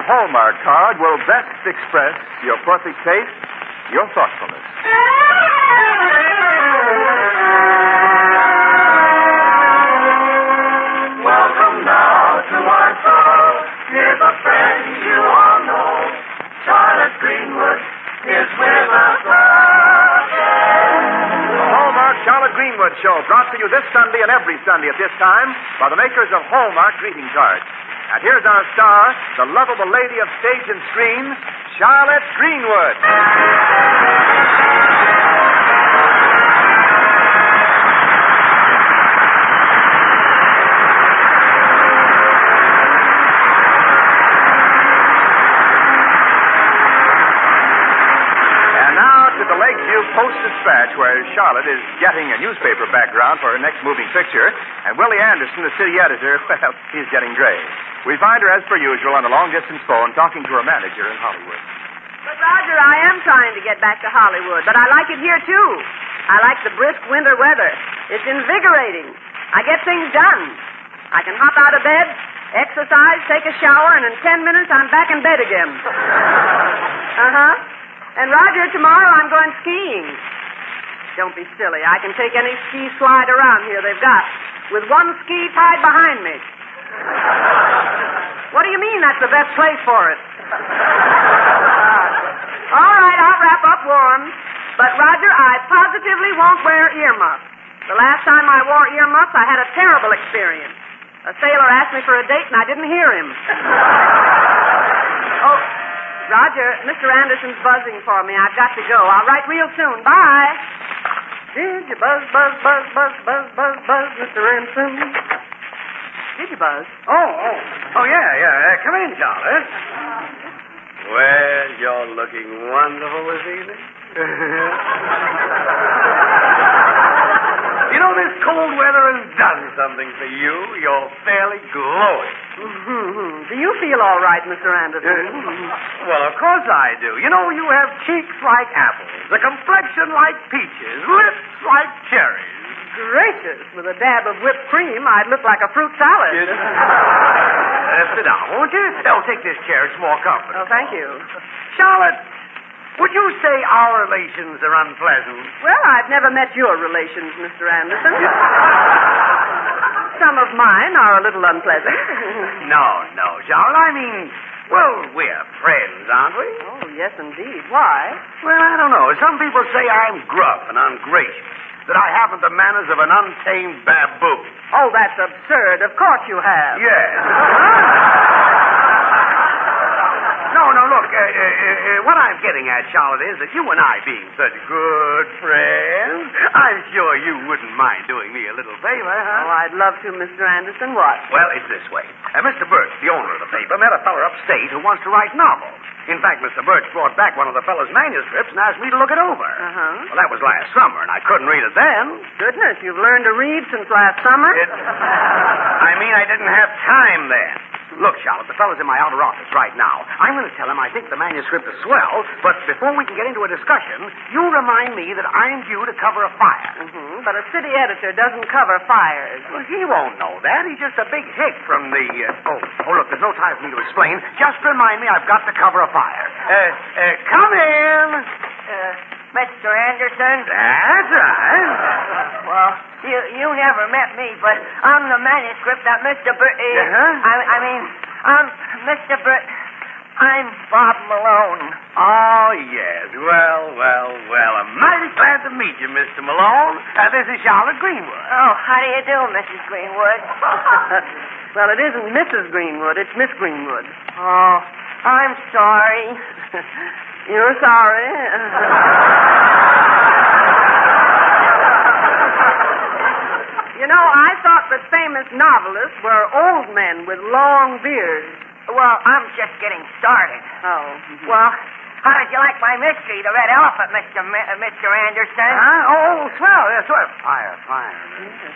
Hallmark card will best express your perfect taste, your thoughtfulness. Welcome now to our show. Here's a friend you all know. Charlotte Greenwood is with us again. The Hallmark Charlotte Greenwood Show, brought to you this Sunday and every Sunday at this time by the makers of Hallmark greeting cards. And here's our star, the lovable lady of stage and screen, Charlotte Greenwood. Post-Dispatch, where Charlotte is getting a newspaper background for her next moving picture, and Willie Anderson, the city editor, well, he's getting gray. We find her, as per usual, on the long-distance phone, talking to her manager in Hollywood. But, Roger, I am trying to get back to Hollywood, but I like it here, too. I like the brisk winter weather. It's invigorating. I get things done. I can hop out of bed, exercise, take a shower, and in 10 minutes I'm back in bed again. Uh-huh. And, Roger, tomorrow I'm going skiing. Don't be silly. I can take any ski slide around here they've got, with one ski tied behind me. What do you mean that's the best place for it? All right, I'll wrap up warm. But, Roger, I positively won't wear earmuffs. The last time I wore earmuffs, I had a terrible experience. A sailor asked me for a date, and I didn't hear him. Oh, Roger, Mr. Anderson's buzzing for me. I've got to go. I'll write real soon. Bye. Did you buzz, Mr. Anderson? Did you buzz? Oh, yeah. Come in, Charlotte. Well, you're looking wonderful this evening. You know, this cold weather has done something for you. You're fairly glowing. Do you feel all right, Mr. Anderson? Well, of course I do. You know, you have cheeks like apples, a complexion like peaches, lips like cherries. Gracious. With a dab of whipped cream, I'd look like a fruit salad. Sit down, won't you? Take this chair. It's more comfortable. Oh, thank you. Charlotte, would you say our relations are unpleasant? Well, I've never met your relations, Mr. Anderson. Some of mine are a little unpleasant. No, Charlotte. I mean, well, we're friends, aren't we? Oh, yes, indeed. Why? Well, I don't know. Some people say I'm gruff and ungracious, that I haven't the manners of an untamed baboon. Oh, that's absurd. Of course you have. Yes. No, look, what I'm getting at, Charlotte, is that you and I, being such good friends, I'm sure you wouldn't mind doing me a little favor, huh? Oh, I'd love to, Mr. Anderson. What? Well, it's this way. Mr. Birch, the owner of the paper, met a feller upstate who wants to write novels. In fact, Mr. Birch brought back one of the fellow's manuscripts and asked me to look it over. Uh-huh. Well, that was last summer, and I couldn't read it then. Goodness, you've learned to read since last summer? I mean, I didn't have time then. Look, Charlotte, the fellow's in my outer office right now. I'm going to tell him I think the manuscript is swell, but before we can get into a discussion, you remind me that I'm due to cover a fire. Mm-hmm. But a city editor doesn't cover fires. Well, he won't know that. He's just a big hick from the... look, there's no time for me to explain. Just remind me I've got to cover a fire. Come in. Mr. Anderson? That's right. Well, you never met me, but I'm the manuscript that Mr. Burt... Mr. Burt... I'm Bob Malone. Oh, yes. Well. I'm mighty glad to meet you, Mr. Malone. This is Charlotte Greenwood. Oh, how do you do, Mrs. Greenwood? Well, it isn't Mrs. Greenwood. It's Miss Greenwood. Oh, I'm sorry. You're sorry? You know, I thought that famous novelists were old men with long beards. Well, I'm just getting started. Oh. Well, how did you like my mystery, The Red Elephant, Mr. Anderson? Huh? Oh, swell. Yeah, swell. Fire.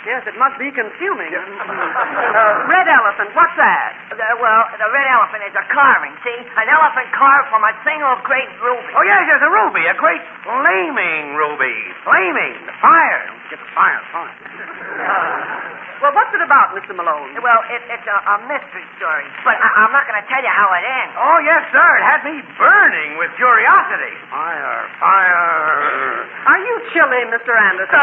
Yes, it must be consuming. Red Elephant, what's that? Well, the red elephant is a carving, see? An elephant carved from a single great ruby. Oh, yes, there's a ruby, a great flaming ruby. Flaming, the fire. Get the fire, fine. Well, what's it about, Mr. Malone? Well, it's a mystery story, but I'm not going to tell you how it ends. Oh, yes, sir. It had me burning with curiosity. Fire, fire. Are you chilly, Mr. Anderson?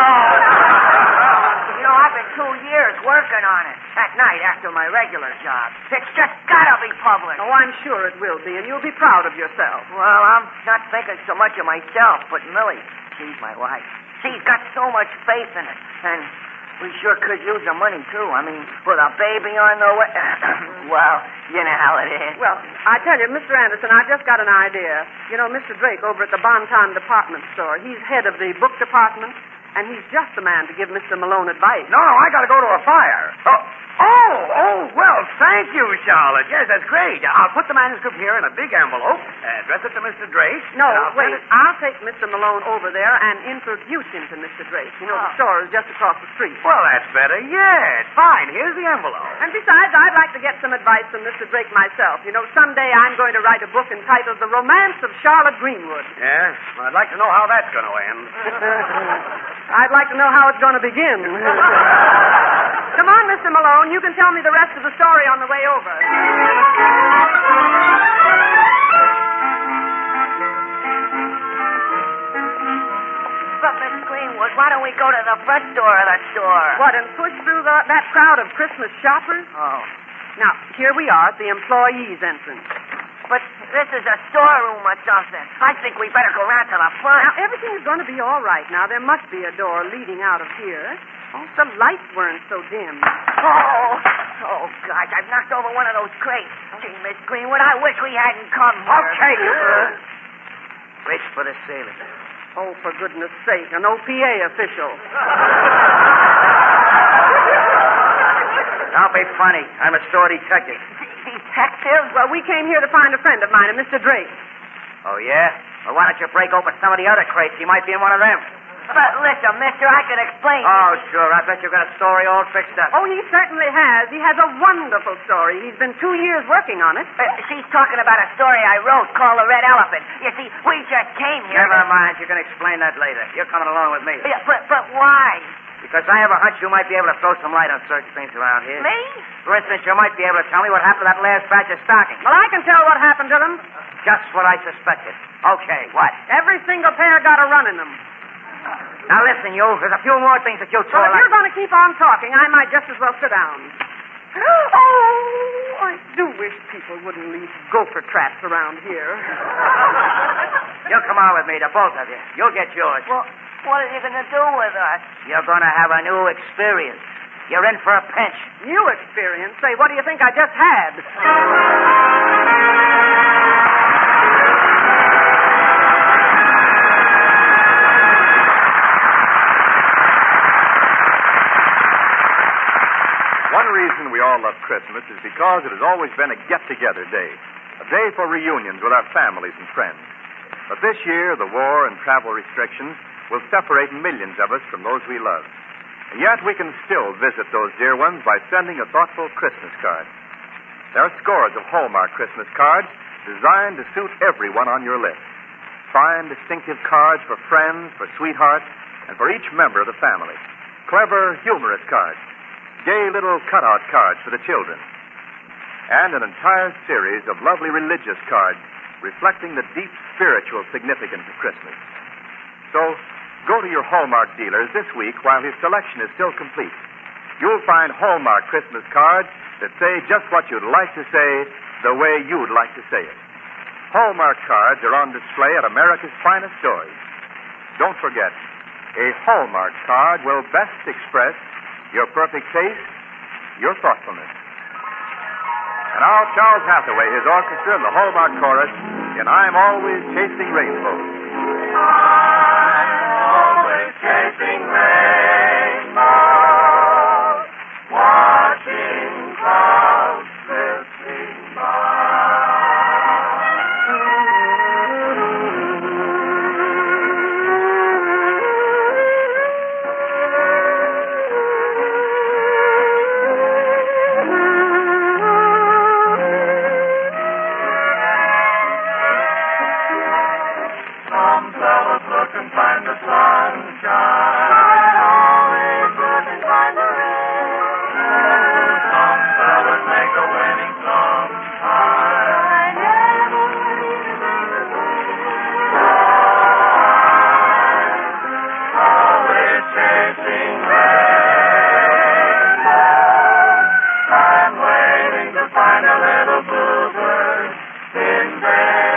You know, I've been 2 years working on it. At night, after my regular job. It's just gotta be published. Oh, I'm sure it will be, and you'll be proud of yourself. Well, I'm not thinking so much of myself, but Millie, she's my wife. She's got so much faith in it, and we sure could use the money, too. I mean, with a baby on the way. Well, you know how it is. Well, I tell you, Mr. Anderson, I just got an idea. You know, Mr. Drake over at the Bonton department store, he's head of the book department, and he's just the man to give Mr. Malone advice. No, I got to go to a fire. Well, thank you, Charlotte. Yes, that's great. I'll put the manuscript here in a big envelope, address it to Mr. Drake. No, wait. I'll take Mr. Malone over there and introduce him to Mr. Drake. You know, the store is just across the street. Well, that's better yet. Fine, here's the envelope. And besides, I'd like to get some advice from Mr. Drake myself. You know, someday I'm going to write a book entitled The Romance of Charlotte Greenwood. Yeah? Well, I'd like to know how that's going to end. I'd like to know how it's going to begin. Come on, Mr. Malone. You can tell me the rest of the story on the way over. But, Miss Greenwood, why don't we go to the front door of the store? What, and push through that crowd of Christmas shoppers? Oh. Now, here we are at the employees' entrance. But this is a storeroom or something. I think we better go round to the front. Now, everything is going to be all right. Now, there must be a door leading out of here. Oh, if the lights weren't so dim. Oh, gosh, I've knocked over one of those crates. Gee, Miss Greenwood, I wish we hadn't come here. Okay, you... Reach for the ceiling. Oh, for goodness sake, an OPA official. Don't be funny. I'm a store detective. Detective? Well, we came here to find a friend of mine, Mr. Drake. Oh, yeah? Well, why don't you break open some of the other crates? He might be in one of them. But listen, mister, I can explain. Oh, sure. I bet you've got a story all fixed up. Oh, he certainly has. He has a wonderful story. He's been 2 years working on it. She's talking about a story I wrote called The Red Elephant. You see, we just came here. Never mind. You can explain that later. You're coming along with me. Yeah, but why? Because I have a hunch you might be able to throw some light on certain things around here. Me? For instance, you might be able to tell me what happened to that last batch of stockings. Well, I can tell what happened to them. Just what I suspected. Okay, what? Every single pair got a run in them. Now listen, you. There's a few more things that you two Well, if you're going to keep on talking, I might just as well sit down. Oh, I do wish people wouldn't leave gopher traps around here. You come on with me, the both of you. You'll get yours. Well, what are you going to do with us? You're going to have a new experience. You're in for a pinch. New experience? Say, what do you think I just had? One reason we all love Christmas is because it has always been a get-together day, a day for reunions with our families and friends. But this year, the war and travel restrictions will separate millions of us from those we love. And yet we can still visit those dear ones by sending a thoughtful Christmas card. There are scores of Hallmark Christmas cards designed to suit everyone on your list. Fine, distinctive cards for friends, for sweethearts, and for each member of the family. Clever, humorous cards. Gay little cutout cards for the children. And an entire series of lovely religious cards reflecting the deep spiritual significance of Christmas. So, go to your Hallmark dealers this week while his selection is still complete. You'll find Hallmark Christmas cards that say just what you'd like to say the way you'd like to say it. Hallmark cards are on display at America's finest stores. Don't forget, a Hallmark card will best express your perfect taste, your thoughtfulness. And now Charles Hathaway, his orchestra, and the Hallmark chorus in I'm Always Chasing Rainbows. Always chasing rainbows, watching clouds drifting by. sunshine, always look and find the rain. Some fellas make a winning song. I never always chasing rainbows. I'm waiting to find a little bluebird in bed.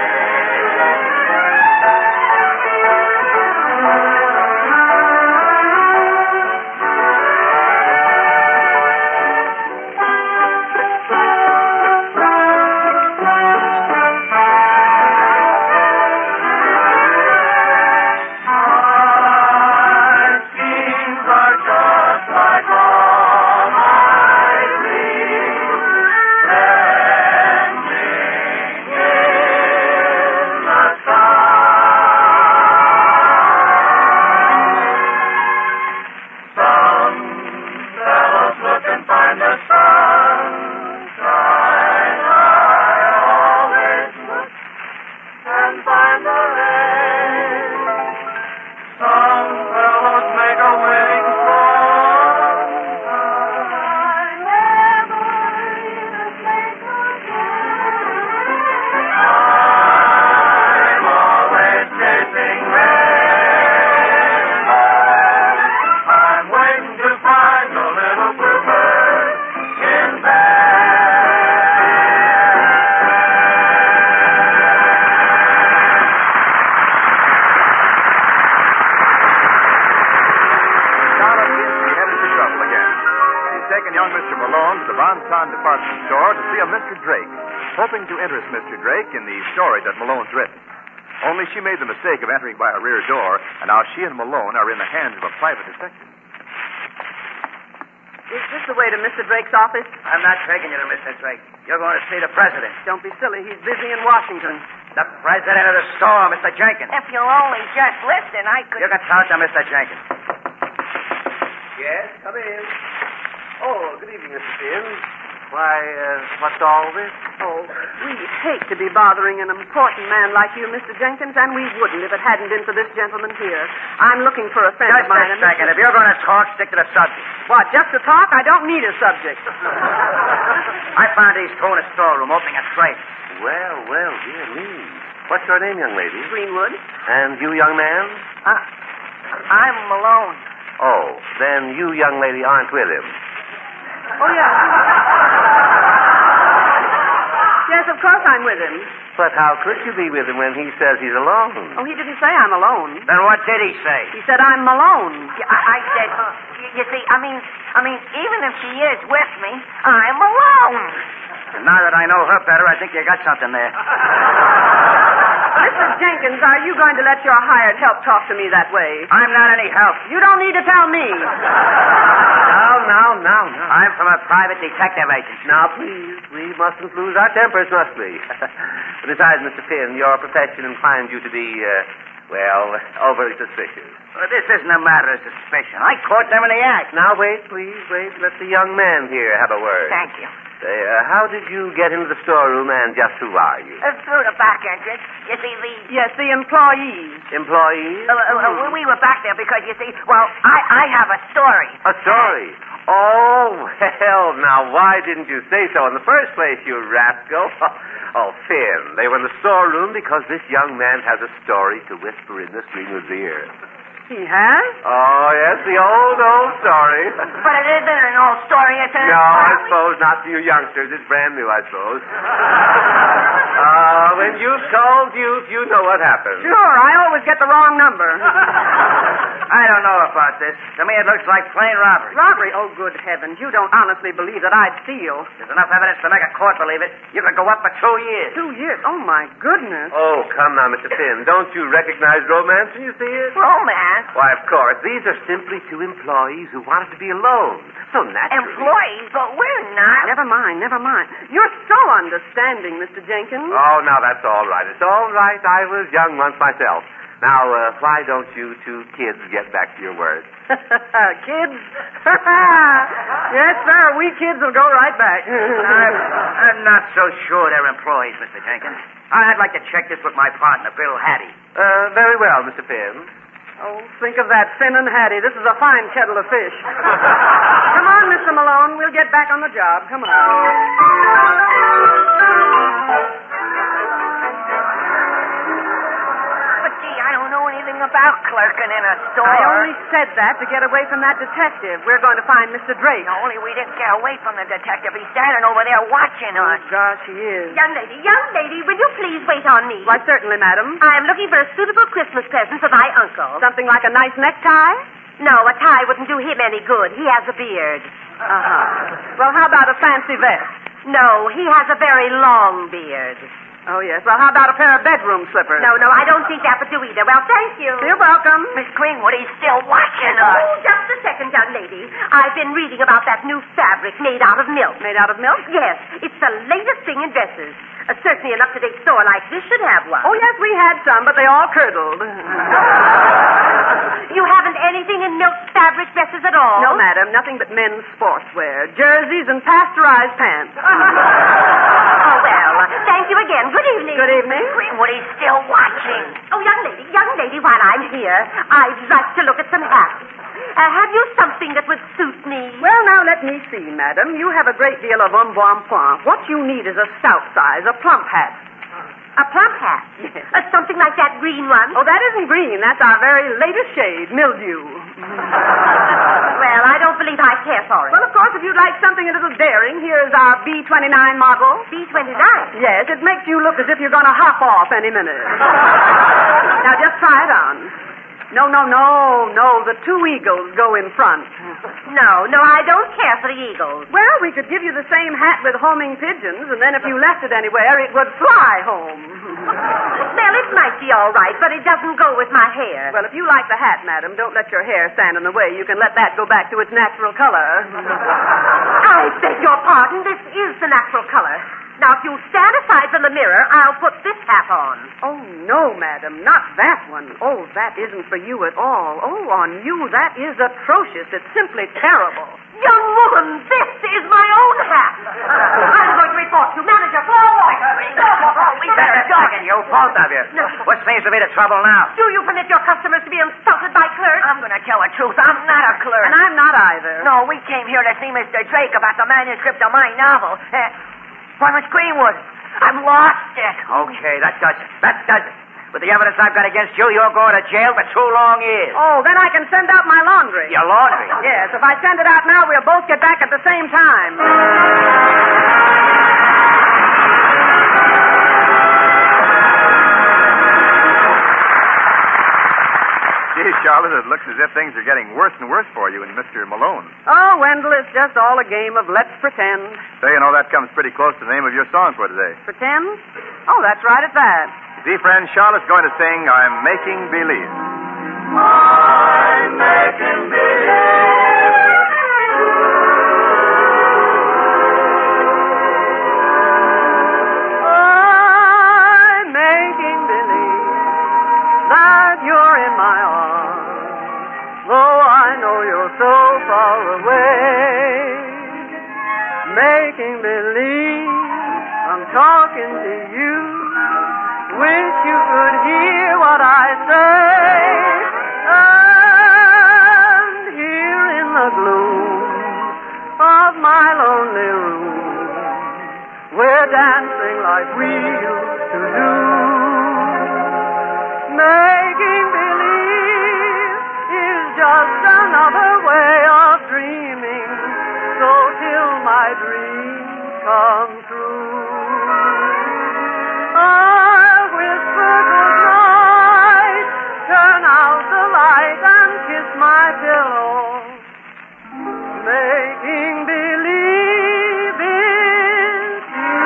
Young Mr. Malone to the Bonton department store to see a Mr. Drake, hoping to interest Mr. Drake in the story that Malone's written. Only she made the mistake of entering by a rear door, and now she and Malone are in the hands of a private detective. Is this the way to Mr. Drake's office? I'm not taking you to Mr. Drake. You're going to see the president. Don't be silly. He's busy in Washington. The president of the store, Mr. Jenkins. If you'll only just listen, I could... You can talk to Mr. Jenkins. Yes, come in. Oh, good evening, Mr. Finn. Why, what's all this? Oh, we hate to be bothering an important man like you, Mr. Jenkins, and we wouldn't if it hadn't been for this gentleman here. I'm looking for a friend Just of mine. a second. If you're going to talk, stick to the subject. What, just to talk? I don't need a subject. I found these two in a storeroom opening a crate. Well, dear me. What's your name, young lady? Greenwood. And you, young man? I'm Malone. Oh, then you, young lady, aren't with him. Oh, yeah. Yes, of course I'm with him. But how could you be with him when he says he's alone? Oh, he didn't say I'm alone. Then what did he say? He said I'm Malone. Yeah, I said, you see, I mean, even if she is with me, I'm alone. And now that I know her better, I think you got something there. Mrs. Jenkins, are you going to let your hired help talk to me that way? I'm not any help. You don't need to tell me. Now. I'm from a private detective agency. Now, please, we mustn't lose our tempers, must we? Besides, Mr. Finn, your profession inclines you to be, overly suspicious. Well, this isn't a matter of suspicion. I caught them in the act. Now, wait, please, wait. Let the young man here have a word. Thank you. How did you get into the storeroom, and just who are you? Through the back entrance. You see, Yes, the employees. Employees? we were back there because, you see, I have a story. A story? Oh, well, now, why didn't you say so in the first place, you rascal? Oh, Finn, they were in the storeroom because this young man has a story to whisper in Miss Greenwood's ear. He has? Oh, yes, the old story. But it isn't an old story. It's an No, I suppose not to you youngsters. It's brand new, I suppose. When youth calls youth, you know what happens. Sure, I always get the wrong number. I don't know about this. To me, it looks like plain robbery. Robbery? Oh, good heavens. You don't honestly believe that I'd steal. There's enough evidence to make a court believe it. You could go up for 2 years. 2 years? Oh, my goodness. Oh, come now, Mr. Finn. Don't you recognize romance when you see it? romance. Why, of course. These are simply two employees who wanted to be alone. So naturally. Employees, but we're not. Never mind. You're so understanding, Mr. Jenkins. Oh, now that's all right. It's all right. I was young once myself. Now, why don't you two kids get back to your work? Kids? Yes, sir. We kids will go right back. I'm not so sure they're employees, Mr. Jenkins. I'd like to check this with my partner, Bill Hattie. Very well, Mr. Finn. Oh, think of that, Finn and Hattie. This is a fine kettle of fish. Come on, Mr. Malone. We'll get back on the job. Come on. But, gee, I don't know anything about clerking in a store. I only said that to get away from that detective. We're going to find Mr. Drake. No, only we didn't get away from the detective. He's standing over there watching us. Gosh, he is. Young lady, will you please wait on me? Why, certainly, madam. I am looking for a suitable Christmas present for my uncle. Something like a nice necktie? No, a tie wouldn't do him any good. He has a beard. Uh-huh. Well, how about a fancy vest? No, he has a very long beard. Oh, yes. Well, how about a pair of bedroom slippers? No, I don't think that would do either. Well, thank you. You're welcome. Miss Greenwood, he's still watching us. Oh, just a second, young lady. I've been reading about that new fabric made out of milk. Made out of milk? Yes, it's the latest thing in dresses. Certainly an up-to-date store like this should have one. Oh, yes, we had some, but they all curdled. You haven't anything in milk fabric dresses at all? No, madam. Nothing but men's sportswear. Jerseys and pasteurized pants. Oh, well, thank you again. Good evening. Good evening. Greenwood, he's still watching. Oh, young lady, while I'm here, I'd like to look at some hats. Have you something that would suit me? Well, now, let me see, madam. You have a great deal of embonpoint. What you need is a stout size, a plump hat. A plump hat? Yes. Something like that green one? Oh, that isn't green. That's our very latest shade, mildew. Well, I don't believe I care for it. Well, of course, if you'd like something a little daring, here's our B29 model. B29? Yes, it makes you look as if you're going to hop off any minute. Now, just try it on. No. The two eagles go in front. No, I don't care for the eagles. Well, we could give you the same hat with homing pigeons, and then if you left it anywhere, it would fly home. Well, it might be all right, but it doesn't go with my hair. Well, if you like the hat, madam, don't let your hair stand in the way. You can let that go back to its natural color. I beg your pardon. This is the natural color. Now, if you'll stand aside from the mirror, I'll put this hat on. Oh, no, madam, not that one. Oh, that isn't for you at all. Oh, on you, that is atrocious. It's simply terrible. Young woman, this is my own hat. I'm going to report you. Manager, forward. We better dogging you, both of you. No. What seems to be the trouble now? Do you permit your customers to be insulted by clerks? I'm going to tell the truth. I'm not a clerk. And I'm not either. No, we came here to see Mr. Drake about the manuscript of my novel. Why, Miss Greenwood, I've lost it. Okay, that does it. With the evidence I've got against you, you're going to jail for 2 long years. Oh, then I can send out my laundry. Your laundry? Yes, if I send it out now, we'll both get back at the same time. Gee, Charlotte, it looks as if things are getting worse and worse for you and Mr. Malone. Oh, Wendell, it's just all a game of let's pretend. Say, you know, that comes pretty close to the name of your song for today. Pretend? Oh, that's right at that. You see, friends, Charlotte's going to sing I'm Making Believe. I'm making believe. I'm making believe that you're in my arms, though I know you're so far away. Making believe I'm talking to you. Wish you could hear what I say. And here in the gloom of my lonely room, we're dancing like we used to do. Making believe is just another way of dreaming. So till my dreams come true, I'll whisper goodnight, turn out the light and kiss my pillow. Making believe it's you.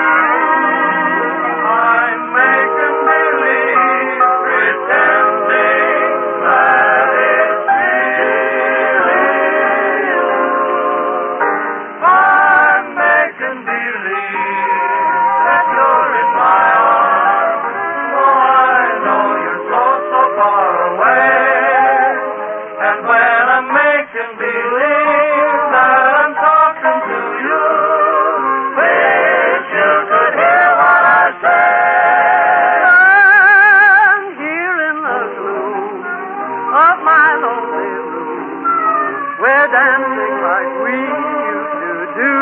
I'm making believe, pretending that it's really you. I'm making believe. lonely room. We're dancing like we used to do.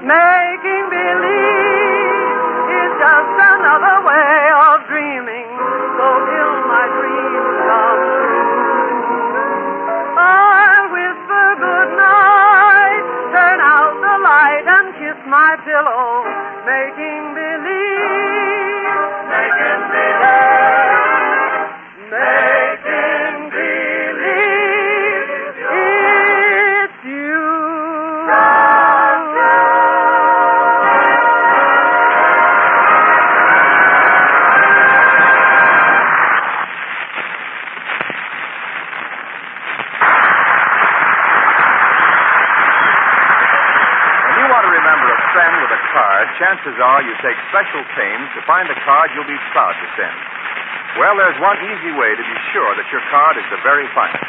Making believe is just another way of dreaming, so till my dreams come true. I'll whisper good night, turn out the light and kiss my pillow, making believe, making believe, making believe it's you. Chances are you take special pains to find a card you'll be proud to send. Well, there's one easy way to be sure that your card is the very finest.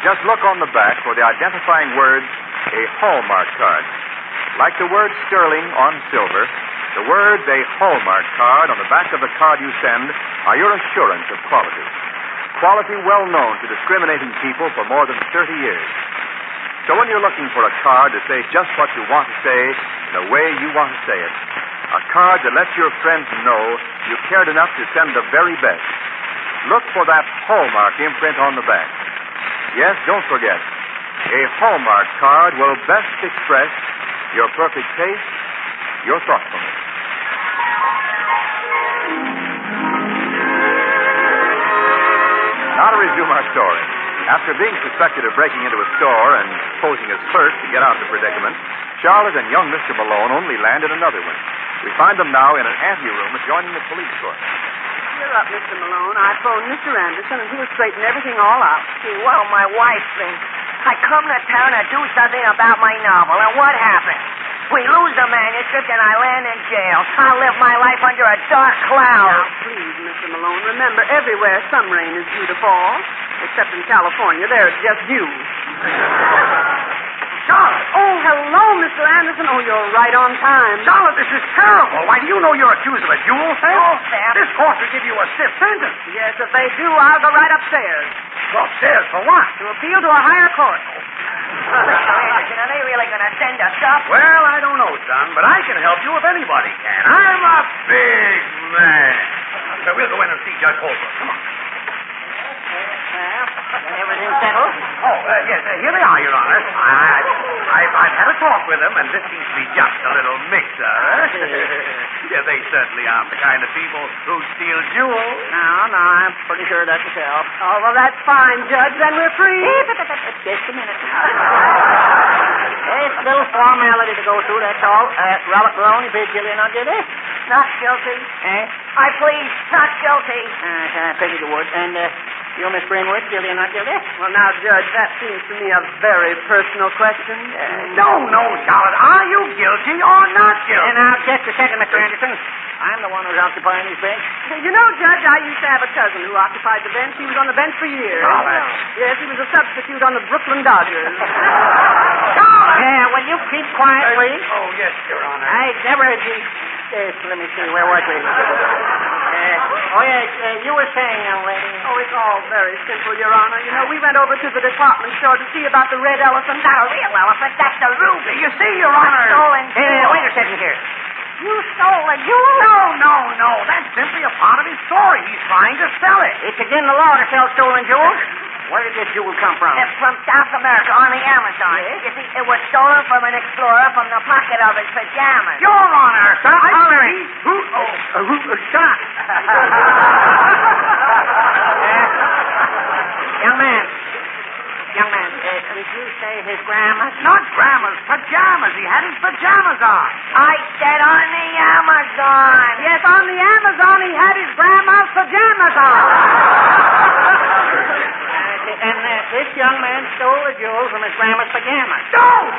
Just look on the back for the identifying words, a Hallmark card. Like the word sterling on silver, the words a Hallmark card on the back of the card you send are your assurance of quality. Quality well known to discriminating people for more than 30 years. So when you're looking for a card to say just what you want to say in the way you want to say it, a card that lets your friends know you cared enough to send the very best, look for that Hallmark imprint on the back. Yes, don't forget, a Hallmark card will best express your perfect taste, your thoughtfulness. Now to resume our story. After being suspected of breaking into a store and posing as clerk to get out of the predicament, Charlotte and young Mr. Malone only landed another one. We find them now in an anteroom adjoining the police court. Cheer up, Mr. Malone. I phoned Mr. Anderson, and he'll straighten everything all out. Gee, well, my wife thinks I come to town to do something about my novel, and what happened? We lose the manuscript, and I land in jail. I live my life under a dark cloud. Now, please, Mr. Malone, remember, everywhere some rain is due to fall. Except in California, there it's just dew. Charlotte! Oh, hello, Mr. Anderson. Oh, you're right on time. Charlotte, this is terrible. Why, do you know you're accused of a duel theft? Oh, theft? This court will give you a stiff sentence. Yes, if they do, I'll go right upstairs. Go upstairs for what? To appeal to a higher court. Mr. Anderson, are they really going to send us up? Well, I don't know, son, but I can help you if anybody can. I'm a big man. So we'll go in and see Judge Holbrook. Come on. And everything settled? Oh, yes, here they are, Your Honor. I've had a talk with them, and this seems to be just a little mix-up. Yeah, they certainly aren't the kind of people who steal jewels. No, I'm pretty sure that's the tell. Oh, well, that's fine, Judge. Then we're free. Just a minute. It's a little formality to go through, that's all. Robert Malone, you plead guilty or not guilty? Not guilty. I plead not guilty. I figured you would. And you, Miss Greenwood, guilty or not guilty? Well, now, Judge, that seems to me a very personal question. No, Charlotte. Are you guilty or not guilty? And now, just a second, Mr. Anderson. I'm the one who's occupying this bench. You know, Judge, I used to have a cousin who occupied the bench. He was on the bench for years. Oh, Yes, he was a substitute on the Brooklyn Dodgers. Charlotte! Yeah, will you keep quiet, please? Oh, yes, Your Honor. I never heard you... let me see, where was we? You were saying, young lady... Oh, it's all very simple, Your Honor. You know, we went over to the department store to see about the red elephant. Not a real elephant, that's the ruby. You see, Your Honor. Stolen jewel. Wait a second here. You stole a jewel? No. That's simply a part of his story. He's trying to sell it. It's against the law to sell stolen jewels. Where did this jewel come from? It's from South America on the Amazon. Yes? You see, it was stolen from an explorer from the pocket of his pajamas. Your Honor. Stop hollering. Shot. Young man, did you say his grandma's? Not grandma's, pajamas. He had his pajamas on. I said on the Amazon. Yes, on the Amazon he had his grandma's pajamas on. And this young man stole the jewels from his grandma's pajamas. No!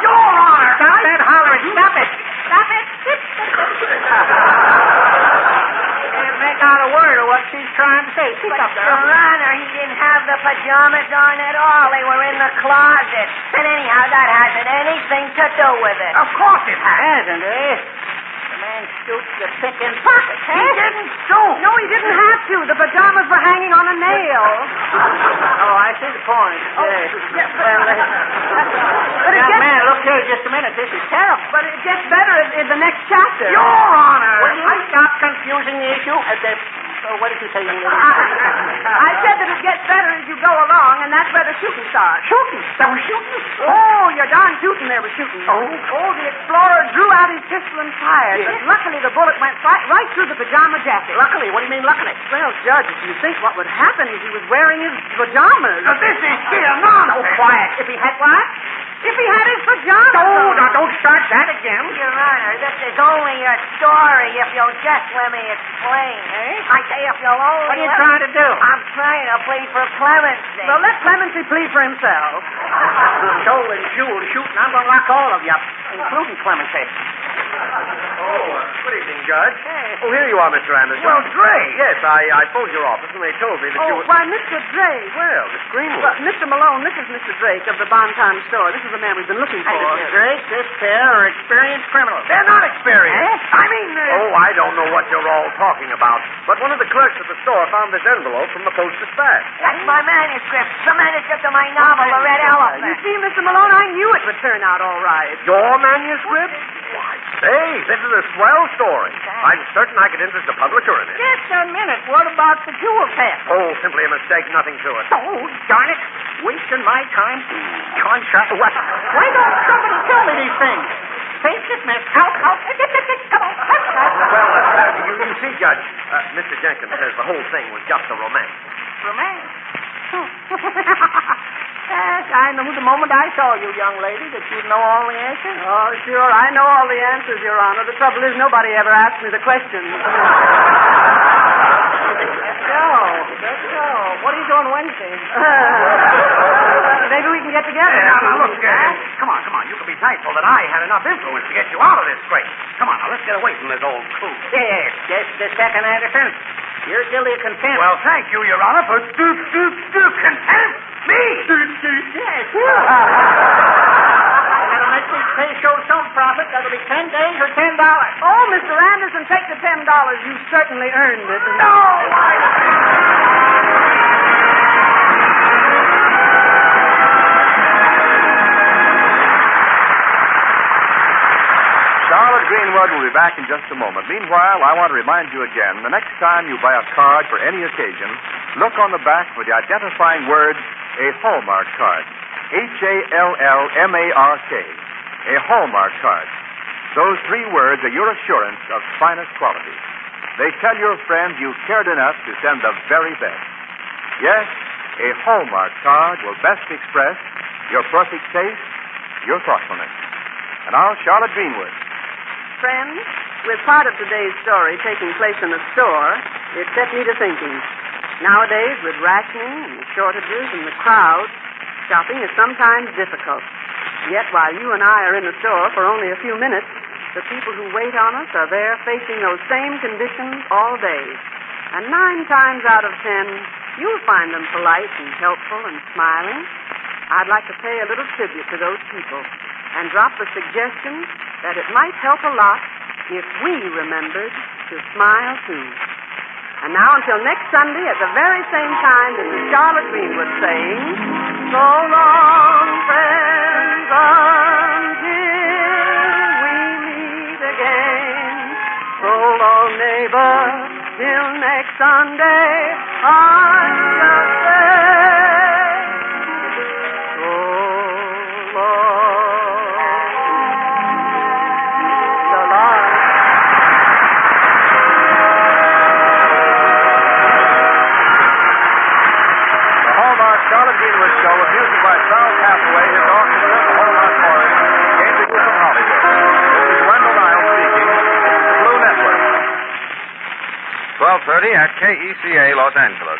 Your Honor! Stop that hollering. Stop it. Stop it. Can't make out a word of what she's trying to say. Speak up, Your girl. Honor, he didn't have the pajamas on at all. They were in the closet. And anyhow, that hasn't anything to do with it. Of course it has. Hasn't it? The man man stooped to pick in pockets, eh? He didn't stoop. No, he didn't have to. The pajamas were hanging on a nail. Oh, I see the point. Yes, Well, but it young gets, man, look here just a minute. This is terrible. but it gets better in the next chapter. Your Honor. Will you stop confusing the issue? What did you say, young lady? I said that it gets better as you go along, and that's where the shooting starts. Shooting? There was shooting? Oh, you're darn shooting there was shooting. Oh, the explorer drew out his pistol and fired, but luckily the bullet went right through the pajama jacket. Luckily? What do you mean, luckily? Well, Judge, if you think what would happen if he was wearing his pajamas. Now, this is sheer nonsense. Oh, quiet. If he had what? If he had his pajamas Oh, on. now, don't start that again. Your Honor, this is only a story if you'll just let me explain, eh? I say if you'll only... What are you trying to do? I'm trying to plead for clemency. Well, let Clemency plead for himself. Joe and Jewel shooting. I'm going to lock all of you up, including Clemency. Good evening, Judge. Hey. Oh, here you are, Mr. Anderson. Well, Dre. Yes, I phoned your office, and they told me that you Oh, were... why, Mr. Drake. Well, Miss Greenwood. Well, Mr. Malone, this is Mr. Drake of the Bonton store. This is the man we've been looking for. Drake, this pair are experienced criminals. They're not experienced. Eh? I mean... Oh, I don't know what you're all talking about, but one of the clerks at the store found this envelope from the Post-Dispatch. That's my manuscript. The manuscript of my novel, The Red You Elephant. see, Mr. Malone, I knew it would turn out all right. Your manuscript? Why, say, this is a swell story. I'm certain I could interest the publisher in it. Just a minute. What about the jewel test? Oh, simply a mistake, nothing to it. Oh, darn it. Wasting my time. Contract. What? Why don't somebody tell me these things? Face it, miss. Out. Come on. Well, you see, Judge, Mr. Jenkins says the whole thing was just a romance. Romance. Yes, I knew the moment I saw you, young lady, that you'd know all the answers. Oh, sure, I know all the answers, Your Honor. The trouble is nobody ever asked me the questions. Let's go. What are you doing Wednesday? Maybe we can get together. Now, look, come on. You can be thankful that I had enough influence to get you out of this scrape. Come on, now, let's get away from this old coot. Yes, just a second, Anderson. You're guilty of contempt. Well, thank you, Your Honor, for contempt. Me? Yes. That'll make this case show some profit. That'll be 10 days or $10. Oh, Mr. Anderson, take the $10. You certainly earned it. No! Charlotte Greenwood will be back in just a moment. Meanwhile, I want to remind you again, the next time you buy a card for any occasion, look on the back for the identifying word, a Hallmark card. Hallmark. A Hallmark card. Those 3 words are your assurance of finest quality. They tell your friends you cared enough to send the very best. Yes, a Hallmark card will best express your perfect taste, your thoughtfulness. And now, Charlotte Greenwood. Friends, with part of today's story taking place in a store, it set me to thinking. Nowadays, with rationing and the shortages and the crowd, shopping is sometimes difficult. Yet, while you and I are in the store for only a few minutes, the people who wait on us are there facing those same conditions all day. And 9 times out of 10, you'll find them polite and helpful and smiling. I'd like to pay a little tribute to those people and drop the suggestion that it might help a lot if we remembered to smile, too. And now, until next Sunday at the very same time, this is Charlotte Greenwood saying, so long, friends, until we meet again. So long, neighbor, till next Sunday, I just say, so long. So long. Charlotte Greenwood Show with music by Charles Hathaway, his orchestra, the Hallmark Chorus, came to you from Hollywood. This is Wendell Niles speaking. This is the Blue Network. 12:30 at KECA, Los Angeles.